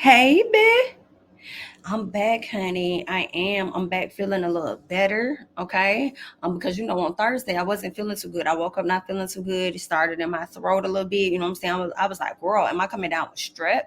Hey, babe. I'm back, honey. I am. I'm back feeling a little better. Okay. Because on Thursday I wasn't feeling too good. I woke up not feeling too good. It started in my throat a little bit. You know what I'm saying? I was like, girl, am I coming down with strep?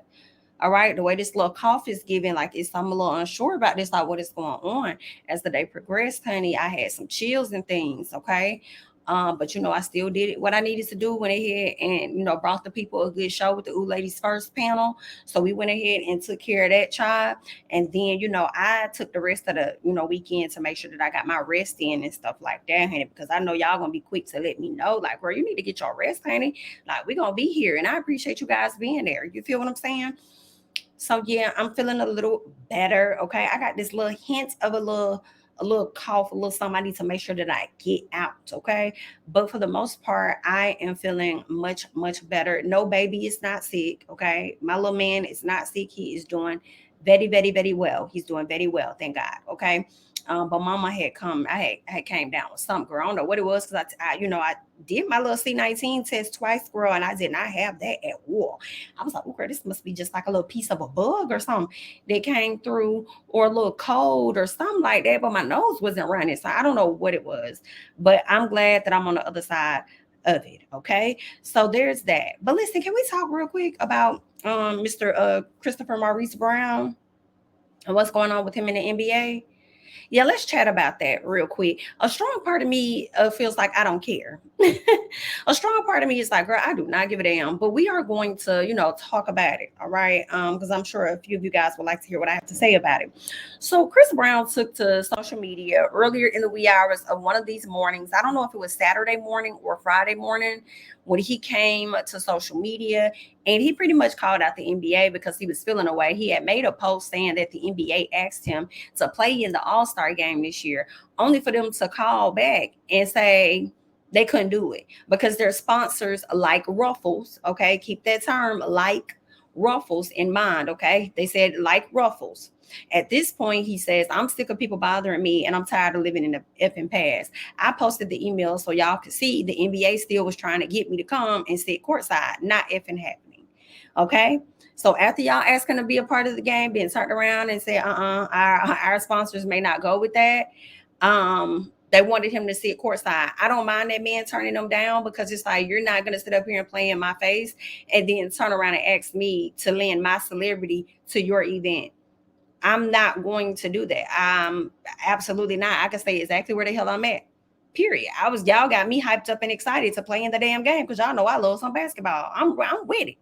All right. The way this little cough is giving, like I'm a little unsure about this, like what is going on. As the day progressed, honey, I had some chills and things. Okay. But I still did it what I needed to do. Went ahead and brought the people a good show with the Ooh Ladies First panel. So we went ahead and took care of that child. And then, I took the rest of the, weekend to make sure that I got my rest in and stuff like that, honey, because I know y'all gonna be quick to let me know, like, girl, you need to get your rest, honey. Like, we're gonna be here. And I appreciate you guys being there. You feel what I'm saying? So yeah, I'm feeling a little better. Okay. I got this little hint of a little cough, a little something I need to make sure that I get out. Okay. But for the most part, I am feeling much, much better. No, baby is not sick. Okay. My little man is not sick. He is doing very, very, very well. He's doing very well. Thank God. Okay. But mama had come, I had came down with something, girl. I don't know what it was because I did my little C19 test twice, girl, and I did not have that at all. I was like, oh, girl, this must be just like a little piece of a bug or something that came through, or a little cold or something like that. But my nose wasn't running, so I don't know what it was. But I'm glad that I'm on the other side of it. Okay, so there's that. But listen, can we talk real quick about Mr. Christopher Maurice Brown and what's going on with him in the NBA? Yeah, let's chat about that real quick. A strong part of me feels like I don't care. A strong part of me is like, girl, I do not give a damn. But we are going to, talk about it. All right. Because I'm sure a few of you guys would like to hear what I have to say about it. So Chris Brown took to social media earlier in the wee hours of one of these mornings. I don't know if it was Saturday morning or Friday morning when he came to social media, and he pretty much called out the NBA because he was feeling away. He had made a post saying that the NBA asked him to play in the All-Star game this year, only for them to call back and say they couldn't do it because their sponsors like Ruffles. Okay, keep that term like Ruffles in mind. Okay, they said like Ruffles. At this point, he says, I'm sick of people bothering me and I'm tired of living in the effing past. I posted the email so y'all could see the NBA still was trying to get me to come and sit courtside, not effing happening. Okay. So after y'all asking to be a part of the game, being turned around and say, our sponsors may not go with that. They wanted him to sit courtside. I don't mind that man turning them down because it's like you're not gonna sit up here and play in my face and then turn around and ask me to lend my celebrity to your event. I'm not going to do that. Absolutely not. I can say exactly where the hell I'm at. Period. Y'all got me hyped up and excited to play in the damn game because y'all know I love some basketball. I'm with it.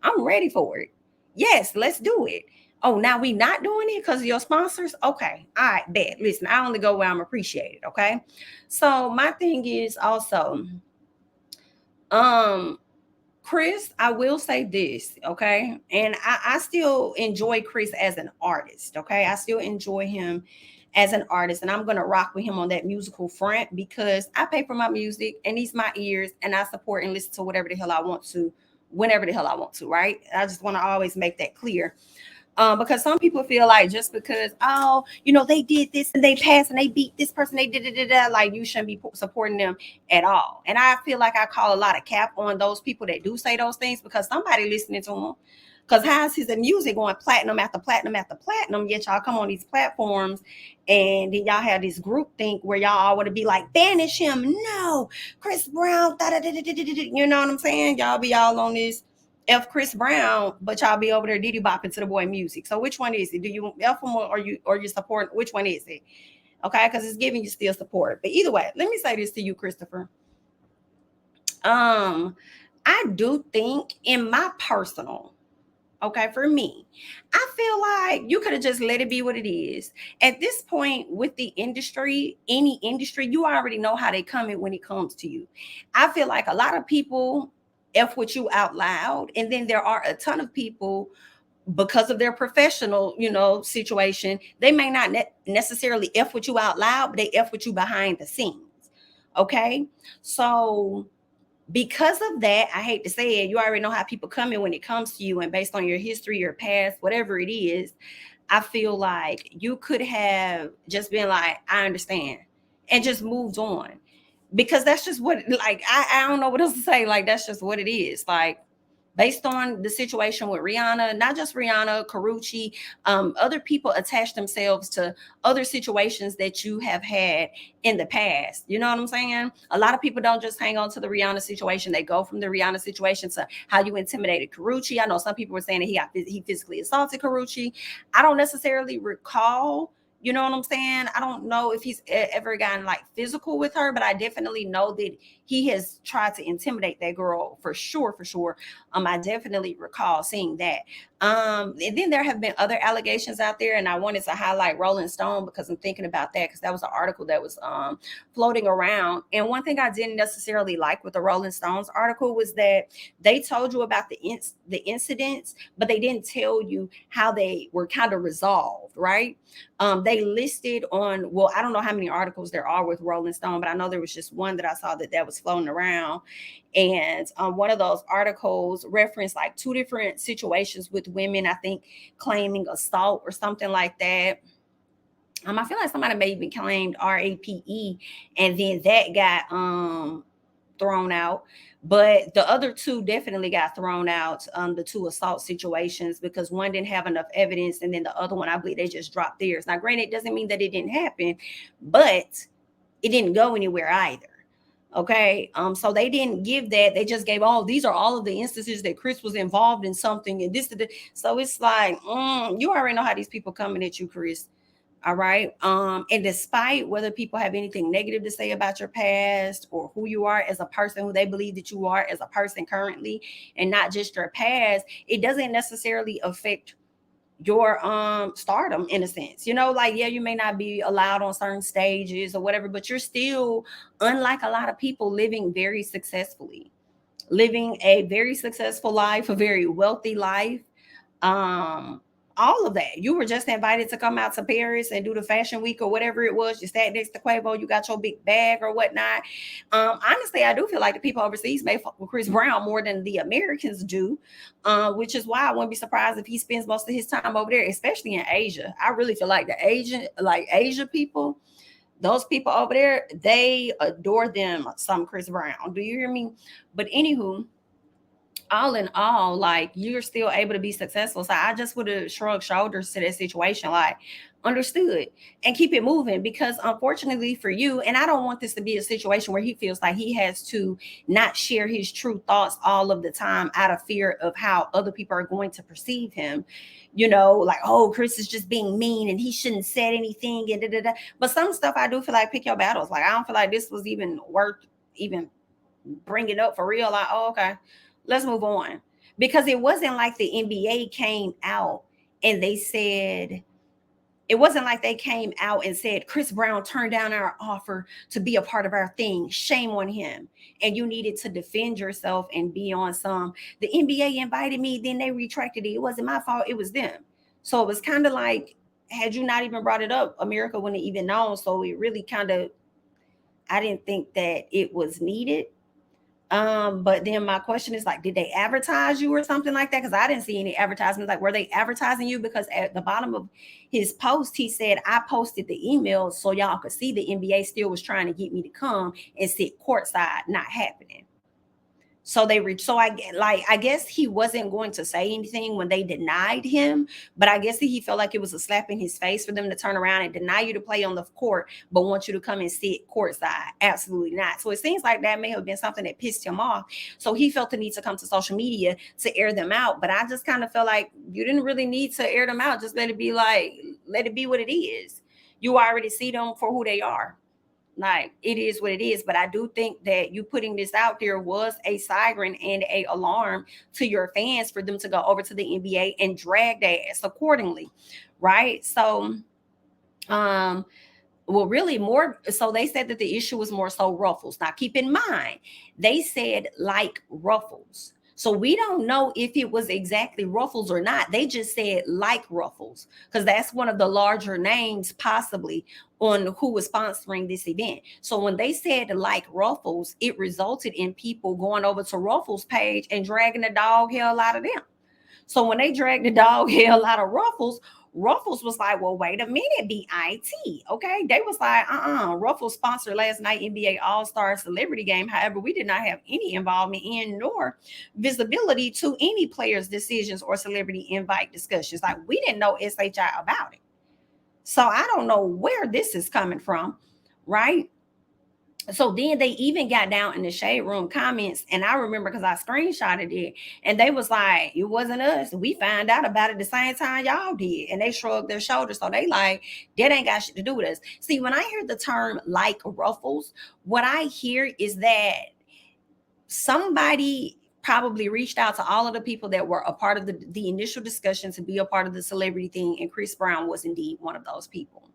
I'm ready for it. Yes, let's do it. Oh, now we not doing it because of your sponsors? Okay. All right, bet. Listen, I only go where I'm appreciated. Okay. So my thing is also, um, Chris, I will say this, okay? And I still enjoy Chris as an artist, okay? I still enjoy him as an artist, and I'm gonna rock with him on that musical front because I pay for my music and these my ears, and I support and listen to whatever the hell I want to, whenever the hell I want to, right? I just want to always make that clear. Because some people feel like just because they did this and they passed and they beat this person, they did like you shouldn't be supporting them at all. And I feel like I call a lot of cap on those people that do say those things because somebody listening to them. Because how's his music going platinum after platinum after platinum? Yet y'all come on these platforms and then y'all have this group think where y'all all want to be like banish him. No, Chris Brown. You know what I'm saying? Y'all be all on this F Chris Brown, but y'all be over there diddy bopping to the boy music. So which one is it? Do you F him or you support? Which one is it? Okay, because it's giving you still support. But either way, let me say this to you, Christopher. Um, I do think in my personal, okay, for me, I feel like you could have just let it be what it is. At this point with the industry, any industry, you already know how they come in when it comes to you. I feel like a lot of people F with you out loud, and then there are a ton of people because of their professional, situation, they may not necessarily F with you out loud, but they F with you behind the scenes. Okay. So because of that, I hate to say it, you already know how people come in when it comes to you, and based on your history, your past, whatever it is, I feel like you could have just been like, I understand, and just moved on. Because that's just what, like, I don't know what else to say. Like, that's just what it is. Like, based on the situation with Rihanna, not just Rihanna, Karuchi, other people attach themselves to other situations that you have had in the past. You know what I'm saying? A lot of people don't just hang on to the Rihanna situation. They go from the Rihanna situation to how you intimidated Karuchi. I know some people were saying that he physically assaulted Karuchi. I don't necessarily recall. You know what I'm saying? I don't know if he's ever gotten like physical with her, but I definitely know that he has tried to intimidate that girl for sure, for sure. I definitely recall seeing that. And then there have been other allegations out there, and I wanted to highlight Rolling Stone because I'm thinking about that because that was an article that was floating around. And one thing I didn't necessarily like with the Rolling Stones article was that they told you about the incidents, but they didn't tell you how they were kind of resolved, right? They listed on, well, I don't know how many articles there are with Rolling Stone, but I know there was just one that I saw that was floating around. And one of those articles referenced like two different situations with women, I think claiming assault or something like that. I feel like somebody may even claimed RAPE, and then that got thrown out. But the other two definitely got thrown out, the two assault situations, because one didn't have enough evidence, and then the other one, I believe they just dropped theirs. Now, granted, it doesn't mean that it didn't happen, but it didn't go anywhere either. Okay. So they didn't give that. They just gave all these are all of the instances that Chris was involved in something and this. So it's like, you already know how these people coming at you, Chris. All right. And despite whether people have anything negative to say about your past or who you are as a person, who they believe that you are as a person currently, and not just your past, it doesn't necessarily affect your stardom in a sense. You know, like, yeah, you may not be allowed on certain stages or whatever, but you're still, unlike a lot of people, living very successfully, living a very successful life, a very wealthy life. um all of that. You were just invited to come out to Paris and do the fashion week or whatever it was. You sat next to Quavo, you got your big bag or whatnot. Honestly, I do feel like the people overseas may fuck with Chris Brown more than the Americans do, which is why I wouldn't be surprised if he spends most of his time over there, especially in Asia. I really feel like the Asia people, those people over there, they adore them some Chris Brown. Do you hear me? But anywho, all in all, like, you're still able to be successful. So I just would have shrugged shoulders to that situation, like, understood, and keep it moving. Because unfortunately for you, and I don't want this to be a situation where he feels like he has to not share his true thoughts all of the time out of fear of how other people are going to perceive him. You know, like, oh, Chris is just being mean and he shouldn't said anything and da, da, da. But some stuff I do feel like pick your battles. Like, I don't feel like this was even worth even bring it up for real. Like, oh, okay, let's move on. Because it wasn't like the NBA came out and they said, it wasn't like they came out and said, Chris Brown turned down our offer to be a part of our thing. Shame on him. And you needed to defend yourself and be on some. The NBA invited me, then they retracted it. It wasn't my fault, it was them. So it was kind of like, had you not even brought it up, America wouldn't even know. So it really kind of, I didn't think that it was needed. But then my question is like, did they advertise you or something like that? Because I didn't see any advertisements. Like, were they advertising you? Because at the bottom of his post, he said, I posted the email so y'all could see the NBA still was trying to get me to come and sit courtside, not happening. So I guess he wasn't going to say anything when they denied him, but I guess he felt like it was a slap in his face for them to turn around and deny you to play on the court, but want you to come and sit courtside. Absolutely not. So it seems like that may have been something that pissed him off. So he felt the need to come to social media to air them out. But I just kind of felt like you didn't really need to air them out. Just let it be what it is. You already see them for who they are. Like, it is what it is. But I do think that you putting this out there was a siren and a alarm to your fans for them to go over to the NBA and drag their ass accordingly, right? So well, really more so they said that the issue was more so Ruffles. Now keep in mind, they said like Ruffles. So we don't know if it was exactly Ruffles or not. They just said like Ruffles because that's one of the larger names possibly on who was sponsoring this event. So when they said like Ruffles, it resulted in people going over to Ruffles page and dragging the dog hell out of them. So when they dragged the dog hell out of Ruffles, Ruffles was like, well, wait a minute, BIT. Okay. They was like, Ruffles sponsored last night NBA All-Star Celebrity Game. However, we did not have any involvement in nor visibility to any players' decisions or celebrity invite discussions. Like, we didn't know SHI about it. So I don't know where this is coming from, right? So then they even got down in the shade room comments, and I remember because I screenshotted it, and they was like, it wasn't us. We found out about it the same time y'all did. And they shrugged their shoulders. So they like, that ain't got shit to do with us. See, when I hear the term like Ruffles, what I hear is that somebody probably reached out to all of the people that were a part of the initial discussion to be a part of the celebrity thing, and Chris Brown was indeed one of those people.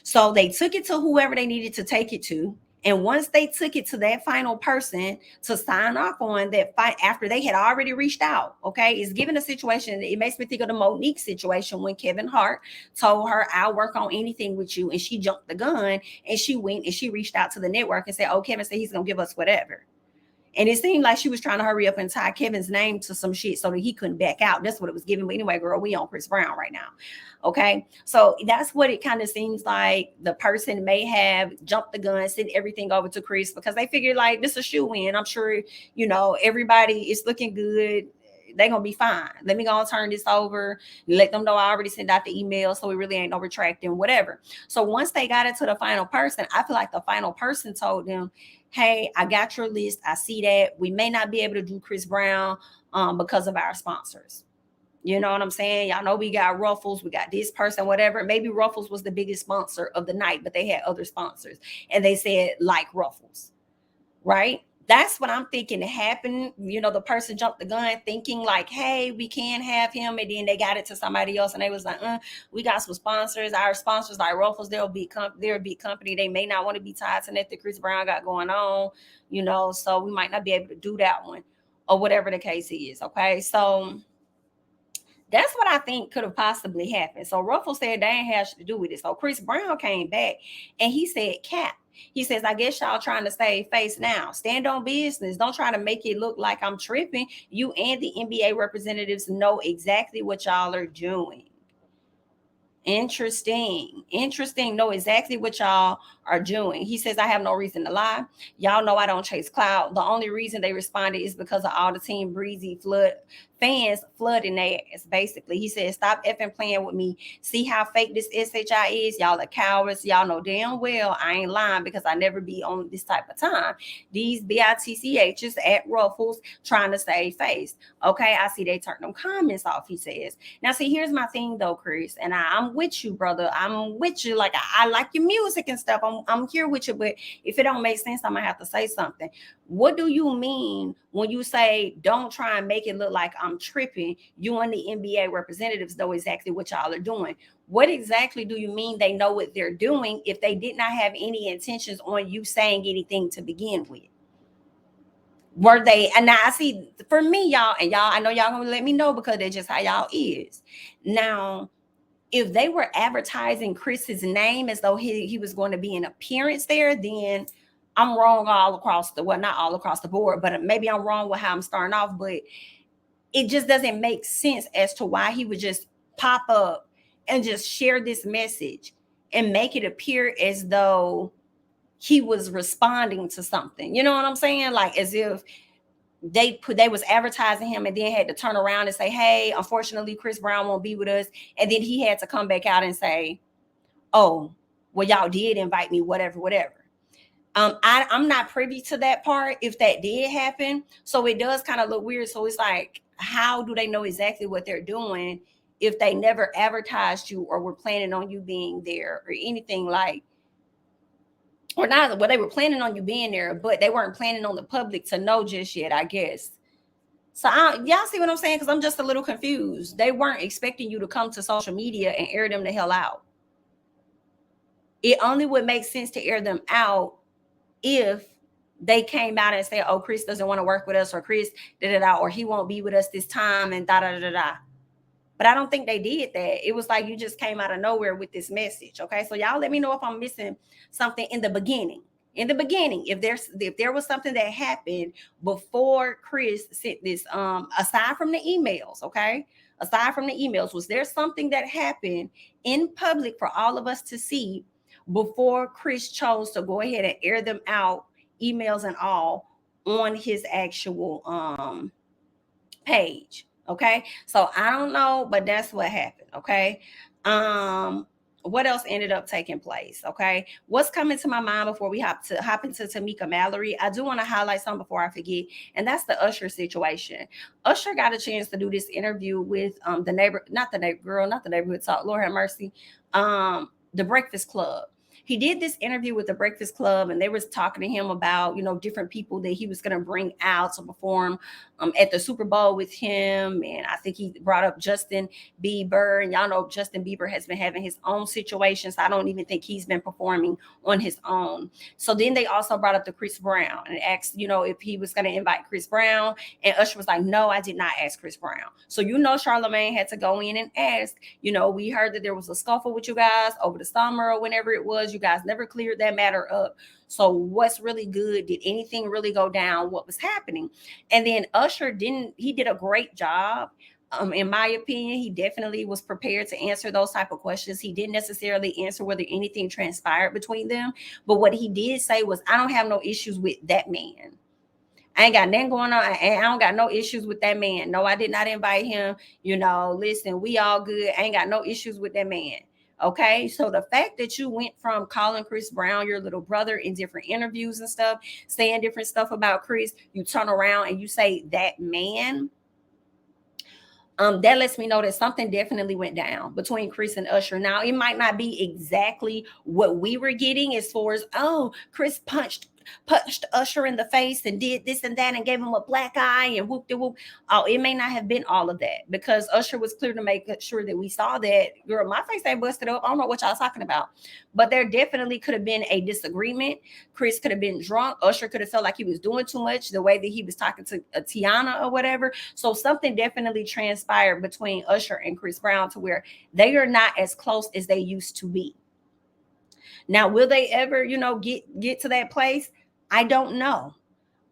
So they took it to whoever they needed to take it to. And once they took it to that final person to sign off on that fight, after they had already reached out, okay, it's given a situation. It makes me think of the Monique situation when Kevin Hart told her, I'll work on anything with you. And she jumped the gun and she went and she reached out to the network and said, oh, Kevin said he's going to give us whatever. And it seemed like she was trying to hurry up and tie Kevin's name to some shit so that he couldn't back out. That's what it was giving. But anyway, girl, we on Chris Brown right now. Okay. So that's what it kind of seems like. The person may have jumped the gun, sent everything over to Chris because they figured like this is a shoe-in. I'm sure, everybody is looking good. They're going to be fine. Let me go and turn this over. Let them know I already sent out the email. So it really ain't no retracting, whatever. So once they got it to the final person, I feel like the final person told them, hey, I got your list. I see that. We may not be able to do Chris Brown because of our sponsors. You know what I'm saying? Y'all know we got Ruffles. We got this person, whatever. Maybe Ruffles was the biggest sponsor of the night, but they had other sponsors. And they said, like Ruffles, right? That's what I'm thinking happened. The person jumped the gun thinking like, hey, we can have him. And then they got it to somebody else. And they was like, we got some sponsors. Our sponsors like Ruffles, they're a big company. They may not want to be tied to that Chris Brown got going on, so we might not be able to do that one or whatever the case is. Okay. So that's what I think could have possibly happened. So Ruffles said they ain't had shit to do with it. So Chris Brown came back and he said, Cap. He says, I guess y'all trying to save face now. Stand on business. Don't try to make it look like I'm tripping. You and the NBA representatives know exactly what y'all are doing. Interesting. Know exactly what y'all are doing. He says, I have no reason to lie. Y'all know I don't chase clout. The only reason they responded is because of all the Team Breezy fans flooding their ass, basically. He said, stop effing playing with me. See how fake this SHI is? Y'all are cowards. Y'all know damn well I ain't lying because I never be on this type of time. These BITCHs at Ruffles trying to save face. Okay, I see they turned them comments off, he says. Now, see, here's my thing, though, Chris, and I'm with you, brother. I'm with you. Like, I like your music and stuff. I'm here with you, but if it don't make sense, I'm gonna have to say something. What do you mean when you say don't try and make it look like I'm tripping? You and the NBA representatives know exactly what y'all are doing. What exactly do you mean they know what they're doing if they did not have any intentions on you saying anything to begin with? Were they? And now I see, for me, y'all, and y'all, I know y'all gonna let me know because that's just how y'all is. Now, if they were advertising Chris's name as though he was going to be an appearance there, then I'm wrong all across not all across the board, but maybe I'm wrong with how I'm starting off, but it just doesn't make sense as to why he would just pop up and just share this message and make it appear as though he was responding to something. You know what I'm saying? Like as if they was advertising him and then had to turn around and say, hey, unfortunately, Chris Brown won't be with us. And then he had to come back out and say, oh, well, y'all did invite me, whatever. I'm not privy to that part if that did happen. So it does kind of look weird. So it's like, how do they know exactly what they're doing if they never advertised you or were planning on you being there or anything like, or not? Well, they were planning on you being there, but they weren't planning on the public to know just yet, I guess. So y'all see what I'm saying? Because I'm just a little confused. They weren't expecting you to come to social media and air them the hell out. It only would make sense to air them out if they came out and said, oh, Chris doesn't want to work with us, or Chris da-da-da, or he won't be with us this time, and da-da-da-da. But I don't think they did that. It was like you just came out of nowhere with this message. Okay, so y'all let me know if I'm missing something in the beginning. If there was something that happened before Chris sent this, aside from the emails, okay, aside from the emails, was there something that happened in public for all of us to see before Chris chose to go ahead and air them out, emails and all, on his actual page? Okay, so I don't know, but that's what happened. Okay, um what else ended up taking place? Okay, what's coming to my mind before we hop into Tamika Mallory? I do want to highlight something before I forget, and that's the Usher situation. Usher got a chance to do this interview with the neighbor, not the neighbor girl, not the neighborhood talk, Lord have mercy, the Breakfast Club. He did this interview with the Breakfast Club, and they was talking to him about, different people that he was going to bring out to perform at the Super Bowl with him. And I think he brought up Justin Bieber, and y'all know Justin Bieber has been having his own situations. I don't even think he's been performing on his own. So then they also brought up the Chris Brown and asked, if he was going to invite Chris Brown. And Usher was like, no, I did not ask Chris Brown. So, Charlamagne had to go in and ask, we heard that there was a scuffle with you guys over the summer or whenever it was. You guys never cleared that matter up. So what's really good? Did anything really go down? What was happening? And then Usher did a great job. In my opinion, he definitely was prepared to answer those type of questions. He didn't necessarily answer whether anything transpired between them. But what he did say was, I don't have no issues with that man. I ain't got nothing going on. I don't got no issues with that man. No, I did not invite him. Listen, we all good. I ain't got no issues with that man. Okay, so the fact that you went from calling Chris Brown your little brother in different interviews and stuff, saying different stuff about Chris, you turn around and you say that man, that lets me know that something definitely went down between Chris and Usher. Now, it might not be exactly what we were getting as far as, Chris punched Usher in the face and did this and that and gave him a black eye and whoop de whoop. Oh, it may not have been all of that, because Usher was clear to make sure that we saw that, girl, my face ain't busted up. I don't know what y'all talking about. But there definitely could have been a disagreement. Chris could have been drunk. Usher could have felt like he was doing too much, the way that he was talking to Tiana or whatever. So something definitely transpired between Usher and Chris Brown to where they are not as close as they used to be. Now, will they ever, get to that place? I don't know.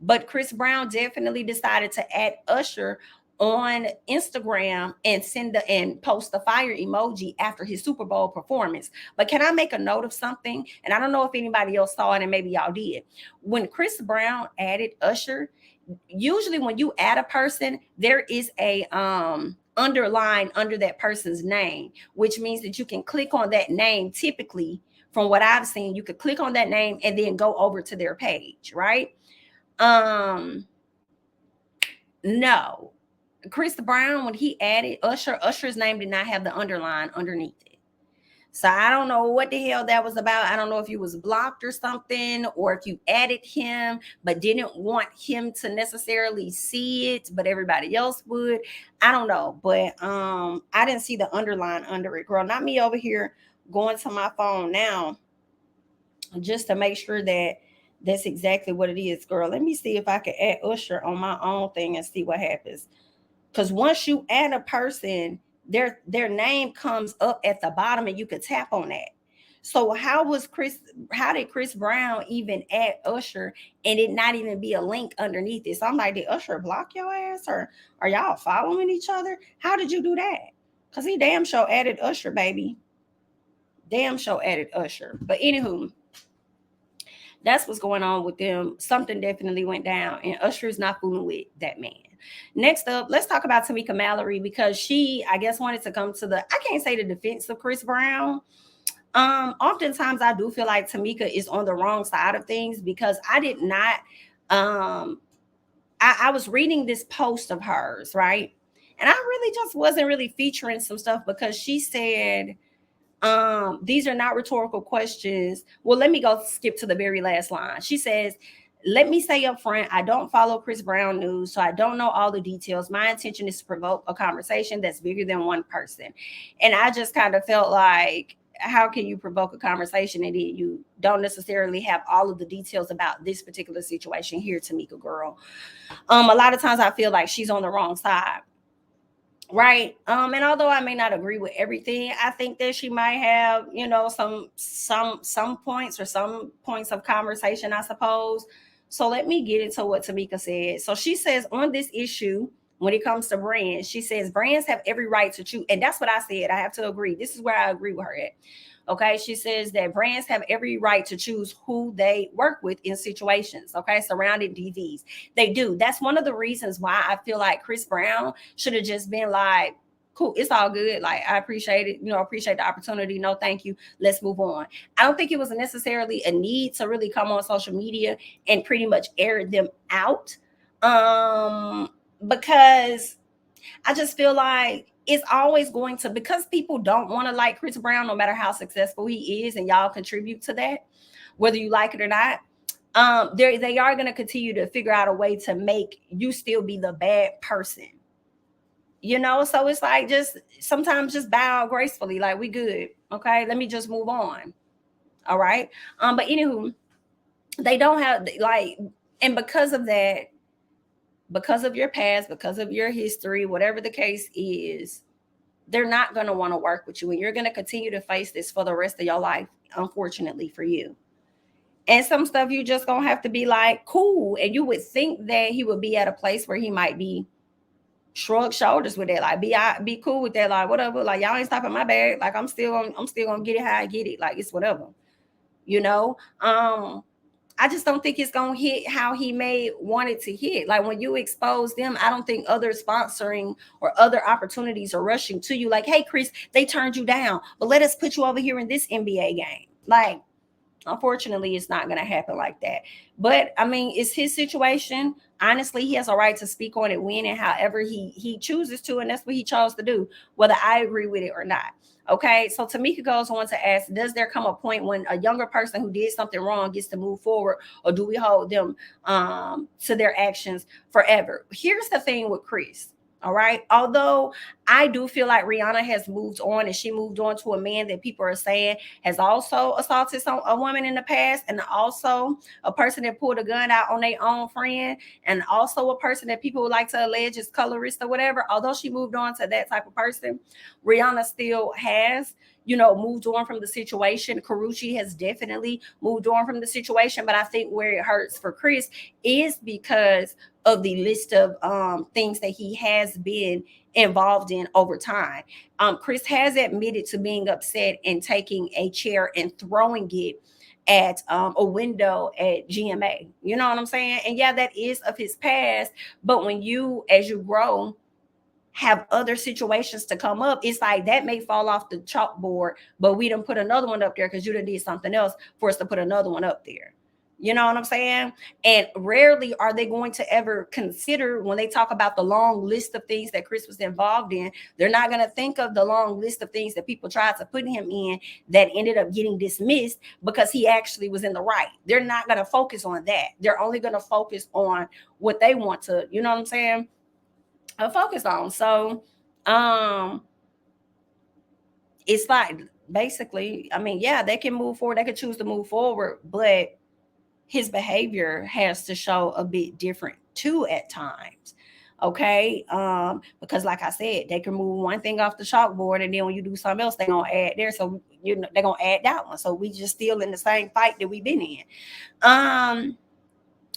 But Chris Brown definitely decided to add Usher on Instagram and post the fire emoji after his Super Bowl performance. But can I make a note of something? And I don't know if anybody else saw it, and maybe y'all did. When Chris Brown added Usher, usually when you add a person, there is a underline under that person's name, which means that you can click on that name. Typically, from what I've seen, you could click on that name and then go over to their page, right? No. Chris Brown, when he added Usher's name did not have the underline underneath it. So I don't know what the hell that was about. I don't know if he was blocked or something, or if you added him but didn't want him to necessarily see it, but everybody else would. I don't know. But I didn't see the underline under it, girl. Not me over here going to my phone now just to make sure that that's exactly what it is, girl. Let me see if I can add Usher on my own thing and see what happens. Because once you add a person, their name comes up at the bottom and you could tap on that. So how did Chris Brown even add Usher and it not even be a link underneath it? So I'm like, did Usher block your ass, or are y'all following each other? How did you do that? Because he damn sure added Usher, baby. Damn sure added Usher. But anywho, that's what's going on with them. Something definitely went down, and Usher is not fooling with that man. Next up, let's talk about Tamika Mallory, because she, I guess, wanted to come to I can't say the defense of Chris Brown. Oftentimes I do feel like Tamika is on the wrong side of things, because I did not, I was reading this post of hers, right? And I really just wasn't really featuring some stuff, because she said, these are not rhetorical questions. Well, let me go skip to the very last line. She says, let me say up front, I don't follow Chris Brown news, so I don't know all the details. My intention is to provoke a conversation that's bigger than one person. And I just kind of felt like, how can you provoke a conversation and then you don't necessarily have all of the details about this particular situation here, Tamika girl? A lot of times I feel like she's on the wrong side. Right. And although I may not agree with everything, I think that she might have, some points of conversation, I suppose. So let me get into what Tamika said. So she says, on this issue, when it comes to brands. She says brands have every right to choose, and that's what I said. I have to agree. This is where I agree with her at. Okay, she says that brands have every right to choose who they work with in situations, okay, surrounding DVs. They do. That's one of the reasons why I feel like Chris Brown should have just been like, cool, it's all good. Like, I appreciate it, appreciate the opportunity. No, thank you. Let's move on. I don't think it was necessarily a need to really come on social media and pretty much air them out. Because I just feel like it's always going to, because people don't want to like Chris Brown, no matter how successful he is, and y'all contribute to that, whether you like it or not. They are going to continue to figure out a way to make you still be the bad person. So it's like, just sometimes just bow gracefully, like, we good, okay? Let me just move on. All right. But anywho, they don't have like, and because of that, because of your past, because of your history, whatever the case is, they're not going to want to work with you. And you're going to continue to face this for the rest of your life, unfortunately for you. And some stuff you just going to have to be like, cool. And you would think that he would be at a place where he might be shrug shoulders with that. Like, be cool with that. Like, whatever. Like, y'all ain't stopping my bag. Like, I'm still gonna get it how I get it. Like, it's whatever. I just don't think it's gonna hit how he may want it to hit. Like, when you expose them, I don't think other sponsoring or other opportunities are rushing to you. Like, hey, Chris, they turned you down, but let us put you over here in this NBA game. Like, unfortunately, it's not going to happen like that. But I mean, it's his situation. Honestly, he has a right to speak on it when and however he chooses to, and that's what he chose to do, whether I agree with it or not. Okay, so Tamika goes on to ask, does there come a point when a younger person who did something wrong gets to move forward, or do we hold them to their actions forever? Here's the thing with Chris. All right. Although I do feel like Rihanna has moved on, and she moved on to a man that people are saying has also assaulted a woman in the past, and also a person that pulled a gun out on their own friend, and also a person that people would like to allege is colorist or whatever. Although she moved on to that type of person, Rihanna still has, moved on from the situation. Karrueche has definitely moved on from the situation. But I think where it hurts for Chris is because of the list of things that he has been involved in over time. Chris has admitted to being upset and taking a chair and throwing it at a window at GMA. You know what I'm saying? And yeah, that is of his past. But when you, as you grow, have other situations to come up, it's like that may fall off the chalkboard, but we done put another one up there because you done did something else for us to put another one up there. You know what I'm saying? And rarely are they going to ever consider, when they talk about the long list of things that Chris was involved in, they're not going to think of the long list of things that people tried to put him in that ended up getting dismissed because he actually was in the right. They're not going to focus on that. They're only going to focus on what they want to, you know what I'm saying, focus on. So it's like, basically, I mean, yeah, they can move forward, they could choose to move forward, but his behavior has to show a bit different too at times. Okay. Because like I said, they can move one thing off the chalkboard, and then when you do something else, they're gonna add there. So they're gonna add that one. So we just still in the same fight that we've been in.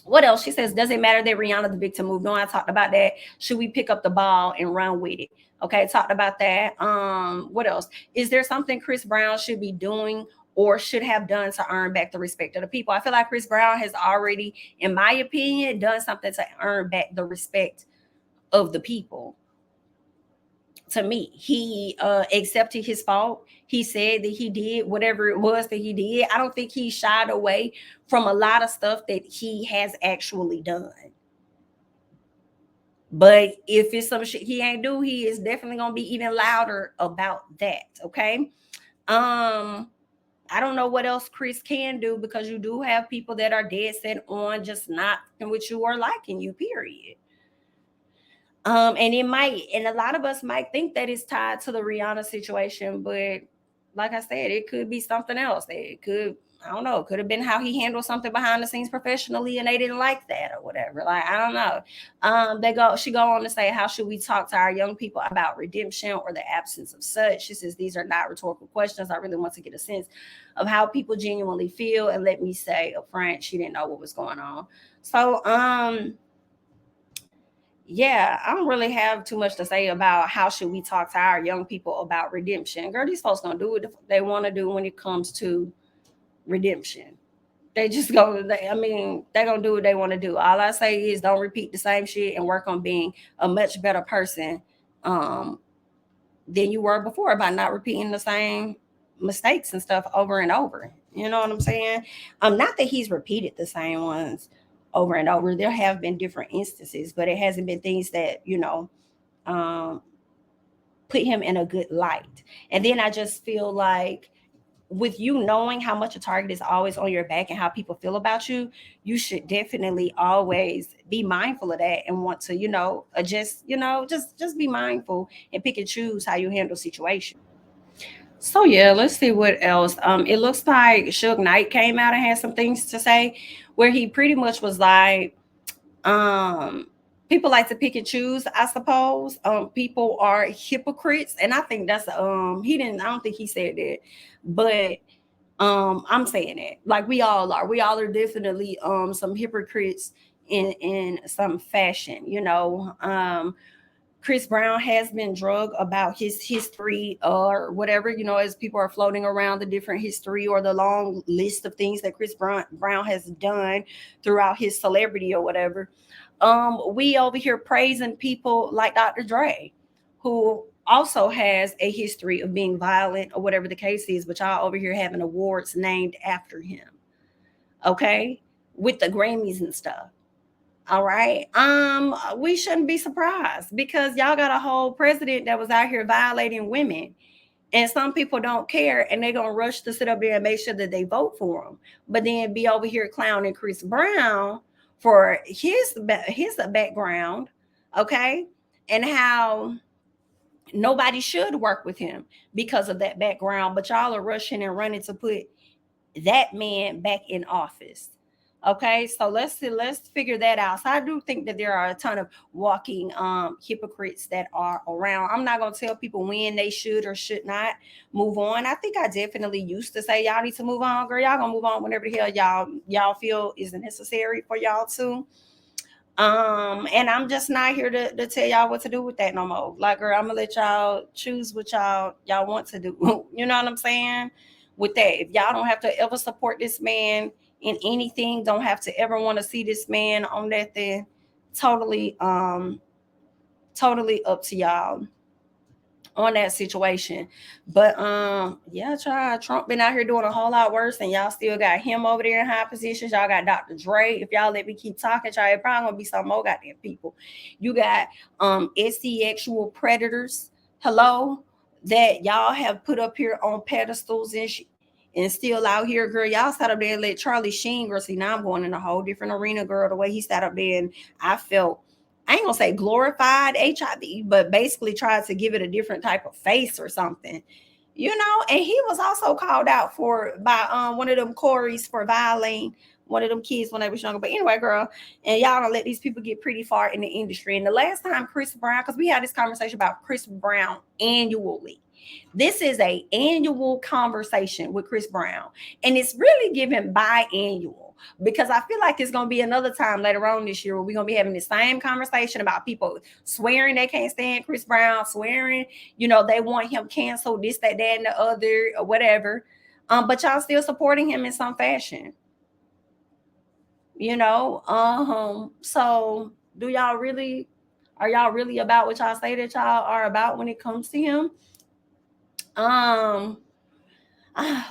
What else? She says, does it matter that Rihanna the victim moved on? I talked about that. Should we pick up the ball and run with it? Okay, talked about that. What else? Is there something Chris Brown should be doing or should have done to earn back the respect of the people? I feel like Chris Brown has already, in my opinion, done something to earn back the respect of the people. To me, he accepted his fault. He said that he did whatever it was that he did. I don't think he shied away from a lot of stuff that he has actually done. But if it's some shit he ain't do, he is definitely gonna be even louder about that. Okay. I don't know what else Chris can do, because you do have people that are dead set on just not with you or liking you, period. And it might, and a lot of us might think that it's tied to the Rihanna situation, but like I said, it could be something else. It could, I don't know, it could have been how he handled something behind the scenes professionally and they didn't like that or whatever. Like, I don't know. She go on to say, how should we talk to our young people about redemption or the absence of such? She says, these are not rhetorical questions. I really want to get a sense of how people genuinely feel. And let me say up front, she didn't know what was going on. So, Yeah, I don't really have too much to say about how should we talk to our young people about redemption. Girl, these folks gonna do what they want to do when it comes to redemption. They just go. They're gonna do what they want to do. All I say is don't repeat the same shit and work on being a much better person um, than you were before by not repeating the same mistakes and stuff over and over. You know what I'm saying? Not that he's repeated the same ones over and over. There have been different instances, but it hasn't been things that um, put him in a good light. And then I just feel like with you knowing how much a target is always on your back and how people feel about you, you should definitely always be mindful of that and want to, adjust, just be mindful and pick and choose how you handle situations. So yeah, let's see what else. It looks like Suge Knight came out and had some things to say where he pretty much was like, um people like to pick and choose, I suppose. People are hypocrites, and I think that's he didn't I don't think he said that, but I'm saying it like we all are definitely some hypocrites in some fashion, Chris Brown has been drugged about his history or whatever, as people are floating around the different history or the long list of things that Chris Brown has done throughout his celebrity or whatever. We over here praising people like Dr. Dre, who also has a history of being violent or whatever the case is, but y'all over here having awards named after him, okay, with the Grammys and stuff. All right. We shouldn't be surprised because y'all got a whole president that was out here violating women. And some people don't care and they're gonna rush to sit up there and make sure that they vote for him. But then be over here clowning Chris Brown for his background, okay? And how nobody should work with him because of that background, but y'all are rushing and running to put that man back in office. Okay, so let's figure that out. So I do think that there are a ton of walking hypocrites that are around. I'm not gonna tell people when they should or should not move on. I think I definitely used to say y'all need to move on, girl. Y'all gonna move on whenever the hell y'all feel is necessary for y'all to. And I'm just not here to tell y'all what to do with that no more. Like, girl, I'm gonna let y'all choose what y'all want to do. You know what I'm saying? With that, if y'all don't have to ever support this man in anything, don't have to ever want to see this man on that, then totally, totally up to y'all on that situation. But yeah, child, Trump been out here doing a whole lot worse, and y'all still got him over there in high positions. Y'all got Dr. Dre. If y'all let me keep talking, child, it probably gonna be some more goddamn people. You got sexual predators, hello, that y'all have put up here on pedestals and still out here, girl. Y'all sat up there and let Charlie Sheen, girl. See, now I'm going in a whole different arena, girl. The way he sat up there, and I felt, I ain't gonna say glorified HIV, but basically tried to give it a different type of face or something, And he was also called out for by one of them Corys for violating one of them kids when they was younger. But anyway, girl, and y'all don't let these people get pretty far in the industry. And the last time Chris Brown, because we had this conversation about Chris Brown annually. This is a annual conversation with Chris Brown, and it's really given biannual because I feel like it's going to be another time later on this year where we're going to be having the same conversation about people swearing they can't stand Chris Brown, swearing, they want him canceled, this, that, and the other, or whatever. But y'all still supporting him in some fashion, So do y'all really, are y'all really about what y'all say that y'all are about when it comes to him? Um,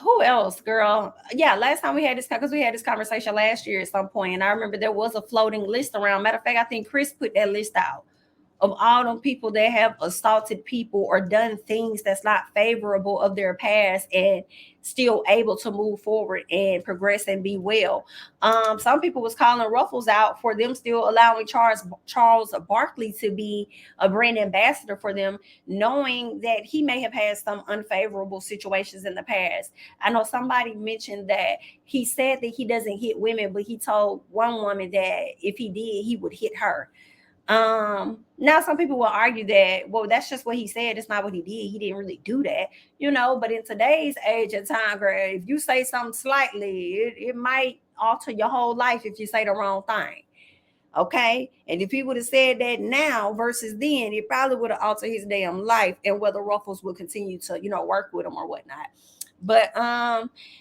who else, girl? Yeah, last time we had this, because we had this conversation last year at some point, and I remember there was a floating list around. Matter of fact, I think Chris put that list out of all them people that have assaulted people or done things that's not favorable of their past and still able to move forward and progress and be well. Some people was calling Ruffles out for them still allowing Charles Barkley to be a brand ambassador for them, knowing that he may have had some unfavorable situations in the past. I know somebody mentioned that he said that he doesn't hit women, but he told one woman that if he did, he would hit her. Now some people will argue that, well, that's just what he said, it's not what he did, he didn't really do that, but in today's age and time, girl, if you say something slightly, it might alter your whole life if you say the wrong thing. Okay. And if he would have said that now versus then, it probably would have altered his damn life and whether Ruffles would continue to, work with him or whatnot. But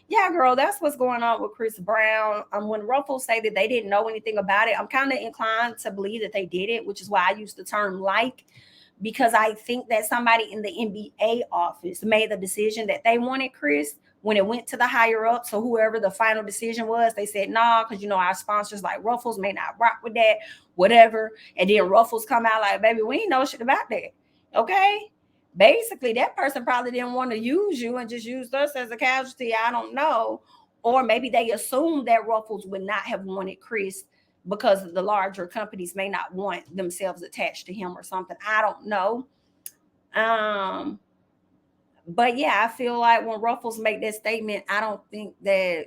yeah, girl, that's what's going on with Chris Brown. When Ruffles say that they didn't know anything about it, I'm kind of inclined to believe that they did it, which is why I use the term like, because I think that somebody in the NBA office made the decision that they wanted Chris when it went to the higher up. So whoever the final decision was, they said, nah, because our sponsors like Ruffles may not rock with that, whatever. And then Ruffles come out like, baby, we ain't know shit about that. Okay. Basically, that person probably didn't want to use you and just used us as a casualty. I don't know. Or maybe they assumed that Ruffles would not have wanted Chris because the larger companies may not want themselves attached to him or something. I don't know. Um, but yeah, I feel like when Ruffles make that statement, I don't think that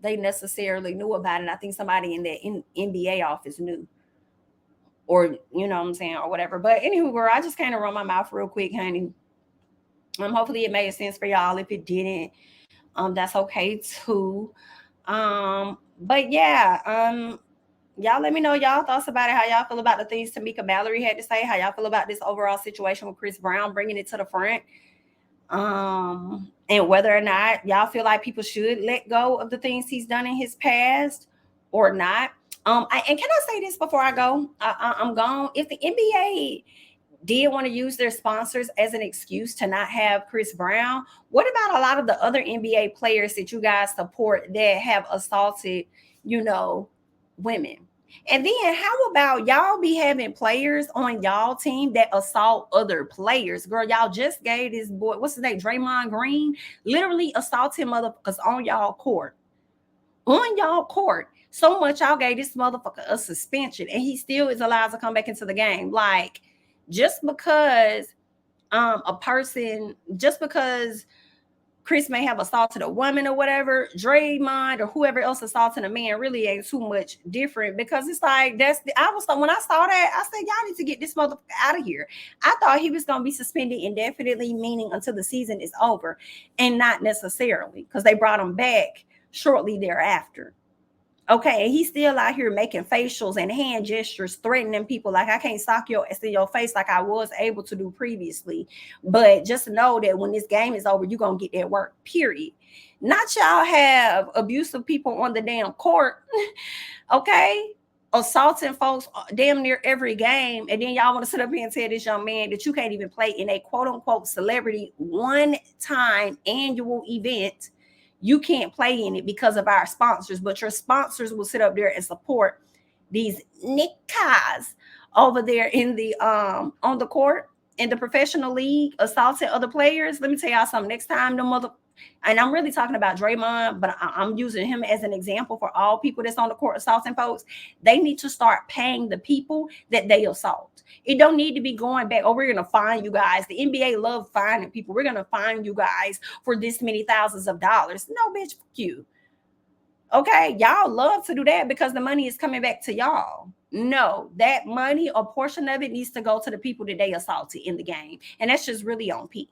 they necessarily knew about it. I think somebody in the NBA office knew, or you know what I'm saying, or whatever. But anywho, girl, I just kind of run my mouth real quick, honey. Hopefully it made sense for y'all. If it didn't, that's okay too. But yeah, y'all let me know y'all thoughts about it. How y'all feel about the things Tamika Mallory had to say? How y'all feel about this overall situation with Chris Brown bringing it to the front? And whether or not y'all feel like people should let go of the things he's done in his past or not. And can I say this before I go? I'm gone. If the NBA did want to use their sponsors as an excuse to not have Chris Brown, what about a lot of the other NBA players that you guys support that have assaulted, women? And then how about y'all be having players on y'all team that assault other players? Girl, y'all just gave this boy, what's his name, Draymond Green, literally assaulting motherfuckers on y'all court. On y'all court. So much y'all gave this motherfucker a suspension and he still is allowed to come back into the game. Like, just because just because Chris may have assaulted a woman or whatever, Draymond or whoever else assaulting a man really ain't too much different, because it's like when I saw that, I said, y'all need to get this motherfucker out of here. I thought he was gonna be suspended indefinitely, meaning until the season is over, and not necessarily because they brought him back shortly thereafter. Okay, he's still out here making facials and hand gestures, threatening people like I can't sock your ass in your face like I was able to do previously. But just know that when this game is over, you're gonna get that work, period. Not y'all have abusive people on the damn court, okay? Assaulting folks damn near every game, and then y'all want to sit up here and tell this young man that you can't even play in a quote unquote celebrity one-time annual event. You can't play in it because of our sponsors, but your sponsors will sit up there and support these niggas over there in the on the court in the professional league assaulting other players. Let me tell y'all something. Next time the mother, and I'm really talking about Draymond, but I'm using him as an example for all people that's on the court assaulting folks. They need to start paying the people that they assault. It don't need to be going back, oh, we're going to fine you guys. The NBA love fining people. We're going to fine you guys for this many thousands of dollars. No, bitch, fuck you. Okay, y'all love to do that because the money is coming back to y'all. No, that money, a portion of it needs to go to the people that they assaulted in the game. And that's just really on P.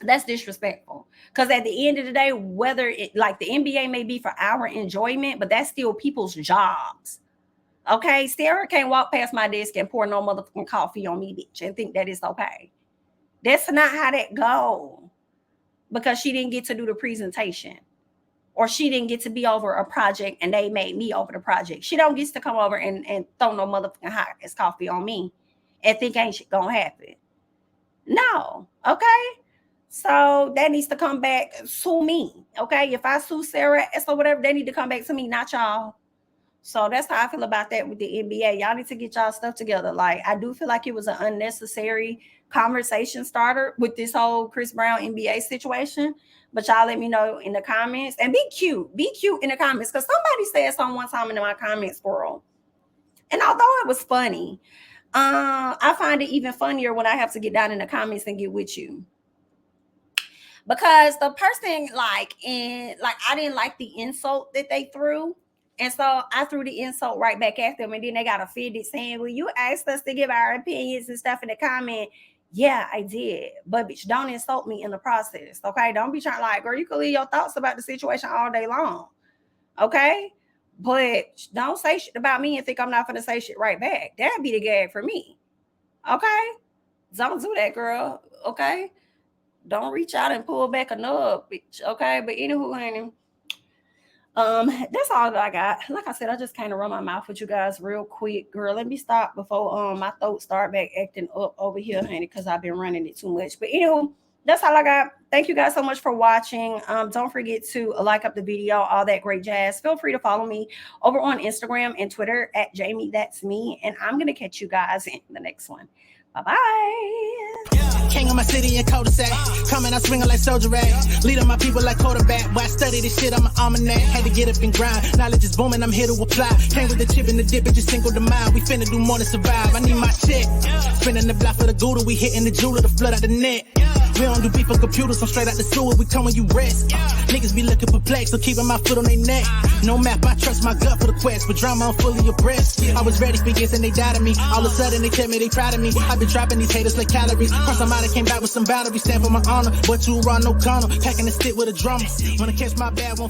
That's disrespectful. Because at the end of the day, whether it like the NBA may be for our enjoyment, but that's still people's jobs. Okay, Sarah can't walk past my desk and pour no motherfucking coffee on me, bitch, and think that it's okay. That's not how that go. Because she didn't get to do the presentation, or she didn't get to be over a project and they made me over the project. She don't get to come over and throw no motherfucking hot ass coffee on me and think ain't shit gonna happen. No, okay. So that needs to come back to me. Okay. If I sue Sarah or whatever, they need to come back to me, not y'all. So that's how I feel about that with the NBA. Y'all need to get y'all stuff together. Like, I do feel like it was an unnecessary conversation starter with this whole Chris Brown NBA situation. But y'all let me know in the comments, and be cute. Be cute in the comments, because somebody said something one time in my comments, girl. And although it was funny, I find it even funnier when I have to get down in the comments and get with you. Because the person I didn't like the insult that they threw. And so I threw the insult right back at them. And then they got offended saying, well, you asked us to give our opinions and stuff in the comment. Yeah, I did. But bitch, don't insult me in the process. Okay. Don't be trying like, girl, you can leave your thoughts about the situation all day long. Okay. But don't say shit about me and think I'm not gonna say shit right back. That'd be the gag for me. Okay? Don't do that, girl. Okay? Don't reach out and pull back a nub, bitch. Okay? But anywho, honey. That's all that I got. Like I said, I just kind of run my mouth with you guys real quick, girl. Let me stop before my throat start back acting up over here, honey, because I've been running it too much. But anywho, that's all I got. Thank you guys so much for watching. Don't forget to like up the video, all that great jazz. Feel free to follow me over on Instagram and Twitter at JamiThatsMe, and I'm gonna catch you guys in the next one. Bye-bye. King of my city and cul-de-sac. Coming out swinging like soldier rag. Leading my people like quarterback. Why I study this shit, I'm an almanac. Had to get up and grind. Knowledge is booming, I'm here to apply. Came with the chip and the dip, it just single the mile. We finna do more than survive. I need my check. Spinning the block for the Gouda. We hitting the jeweler to flood out the net. We don't do beef on computers, I'm straight out the sewer. We come when you rest. Niggas be looking perplexed, so keeping my foot on their neck. No map, I trust my gut for the quest. With drama, I'm fully abreast. I was ready for years and they doubted me. All of a sudden they tell me they proud of me. I've been dropping these haters like calories. Cross them out, I came back with some boundaries. Stand for my honor, but you run no Connor. Packing the stick with a drummer. Wanna catch my bad one.